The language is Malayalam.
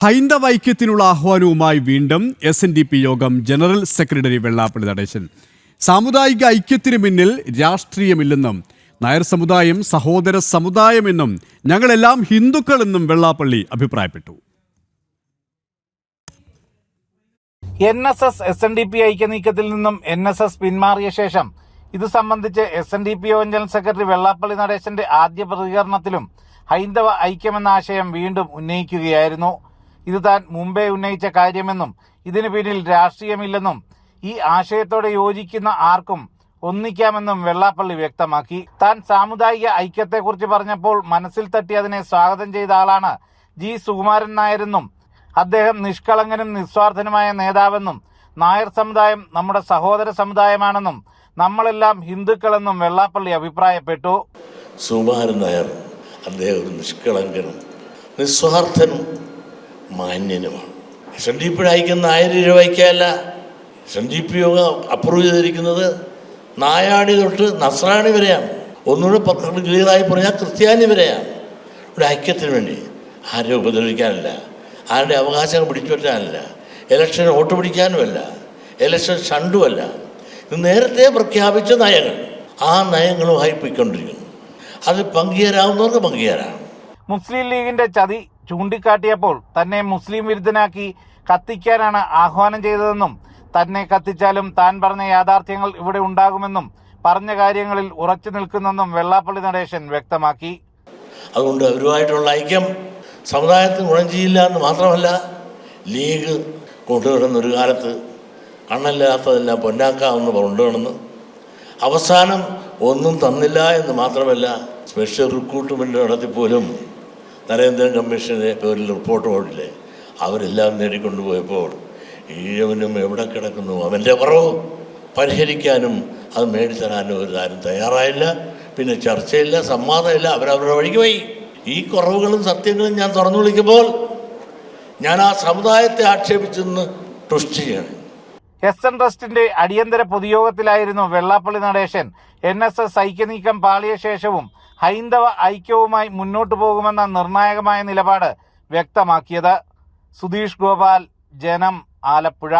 ഹൈന്ദവ ഐക്യത്തിനുള്ള ആഹ്വാനവുമായി വീണ്ടും SNDP യോഗം ജനറൽ സെക്രട്ടറി വെള്ളാപ്പള്ളി നടേശൻ. സാമുദായിക ഐക്യത്തിന് പിന്നിൽ രാഷ്ട്രീയമില്ലെന്നും നായർ സമുദായം സഹോദര സമുദായമെന്നും ഞങ്ങളെല്ലാം ഹിന്ദുക്കളെന്നും വെള്ളാപ്പള്ളി അഭിപ്രായപ്പെട്ടു. NSS SNDP ഐക്യനീക്കത്തിൽ നിന്നും NSS പിന്മാറിയ ശേഷം ഇത് സംബന്ധിച്ച് SNDP യോഗം ജനറൽ സെക്രട്ടറി വെള്ളാപ്പള്ളി നടേശന്റെ ആദ്യ പ്രതികരണത്തിലും ഹൈന്ദവ ഐക്യമെന്ന ആശയം വീണ്ടും ഉന്നയിക്കുകയായിരുന്നു. ഇത് താൻ മുമ്പേ ഉന്നയിച്ച കാര്യമെന്നും ഇതിന് പിന്നിൽ രാഷ്ട്രീയമില്ലെന്നും ഈ ആശയത്തോടെ യോജിക്കുന്ന ആർക്കും ഒന്നിക്കാമെന്നും വെള്ളാപ്പള്ളി വ്യക്തമാക്കി. താൻ സാമുദായിക ഐക്യത്തെക്കുറിച്ച് പറഞ്ഞപ്പോൾ മനസ്സിൽ തട്ടി അതിനെ സ്വാഗതം ചെയ്ത ആളാണ് G. സുകുമാരൻ നായരെന്നും അദ്ദേഹം നിഷ്കളങ്കനും നിസ്വാർത്ഥനുമായ നേതാവെന്നും നായർ സമുദായം നമ്മുടെ സഹോദര സമുദായമാണെന്നും നമ്മളെല്ലാം ഹിന്ദുക്കളെന്നും വെള്ളാപ്പള്ളി അഭിപ്രായപ്പെട്ടു. സുകുമാരൻ നായർ അദ്ദേഹം ഒരു നിഷ്കളങ്കനും നിസ്വാർത്ഥനും മാന്യനുമാണ്. SNDP അയക്കുന്ന 1000 രൂപ അയക്കല്ല. SNDP യോഗം അപ്രൂവ് ചെയ്തിരിക്കുന്നത് നായാടി തൊട്ട് നസ്രാണി വരെയാണ്. ഒന്നുകൂടെ ക്ലിയറായി പറഞ്ഞാൽ ക്രിസ്ത്യാനി വരെയാണ്. ഒരു ഐക്യത്തിന് വേണ്ടി ആരെയും ഉപദ്രവിക്കാനല്ല, ആരുടെ അവകാശങ്ങൾ പിടിച്ചു പറ്റാനല്ല, ഇലക്ഷന് വോട്ട് പിടിക്കാനുമല്ല, ഇലക്ഷൻ ഷണ്ടുമല്ല. ഇത് നേരത്തെ പ്രഖ്യാപിച്ച നയങ്ങൾ, ആ നയങ്ങളുമായി പോയിക്കൊണ്ടിരിക്കുന്നു. അത് പങ്കുചേരാവുന്നവർക്ക് പങ്കുചേരാം. മുസ്ലിം ലീഗിന്റെ ചതി ചൂണ്ടിക്കാട്ടിയപ്പോൾ തന്നെ മുസ്ലിം വിരുദ്ധനാക്കി കത്തിക്കാനാണ് ആഹ്വാനം ചെയ്തതെന്നും തന്നെ കത്തിച്ചാലും താൻ പറഞ്ഞ യാഥാർത്ഥ്യങ്ങൾ ഇവിടെ ഉണ്ടാകുമെന്നും പറഞ്ഞ കാര്യങ്ങളിൽ ഉറച്ചു നിൽക്കുന്നെന്നും വെള്ളാപ്പള്ളി നടേശൻ വ്യക്തമാക്കി. അതുകൊണ്ട് അവരുമായിട്ടുള്ള ഐക്യം സമുദായത്തിന് ഗുണം ചെയ്യില്ല എന്ന് മാത്രമല്ല, ലീഗ് കൊണ്ടുകിടന്നൊരു കാലത്ത് കണ്ണല്ലാത്തതെല്ലാം പൊന്നാക്കാമെന്ന് കൊണ്ടുകിടന്ന് അവസാനം ഒന്നും തന്നില്ല എന്ന് മാത്രമല്ല, സ്പെഷ്യൽ റിക്രൂട്ട്മെൻറ്റ് നടത്തിപ്പോലും നരേന്ദ്രൻ കമ്മീഷൻ്റെ പേരിൽ റിപ്പോർട്ട് പോയില്ലേ, അവരെല്ലാം നേടിക്കൊണ്ടുപോയപ്പോൾ ഈഴവനും എവിടെ കിടക്കുന്നു, അവൻ്റെ കുറവ് പരിഹരിക്കാനും അത് മേടിത്തരാനും ഒരു ആരും തയ്യാറായില്ല. പിന്നെ ചർച്ചയില്ല, സംവാദമില്ല, അവരവരുടെ വഴിക്ക് പോയി. ഈ കുറവുകളും സത്യങ്ങളും ഞാൻ തുറന്നു വിളിക്കുമ്പോൾ ഞാൻ ആ സമുദായത്തെ ആക്ഷേപിച്ചെന്ന് ട്വിസ്റ്റ് ചെയ്യണം. SN ട്രസ്റ്റിന്റെ അടിയന്തര പൊതുയോഗത്തിലായിരുന്നു വെള്ളാപ്പള്ളി നടേശൻ NSS ഐക്യനീക്കം പാളിയ ശേഷവും ഹൈന്ദവ ഐക്യവുമായി മുന്നോട്ടു പോകുമെന്ന നിർണായകമായ നിലപാട് വ്യക്തമാക്കിയത്. സുധീഷ് ഗോപാൽ, ജനം, ആലപ്പുഴ.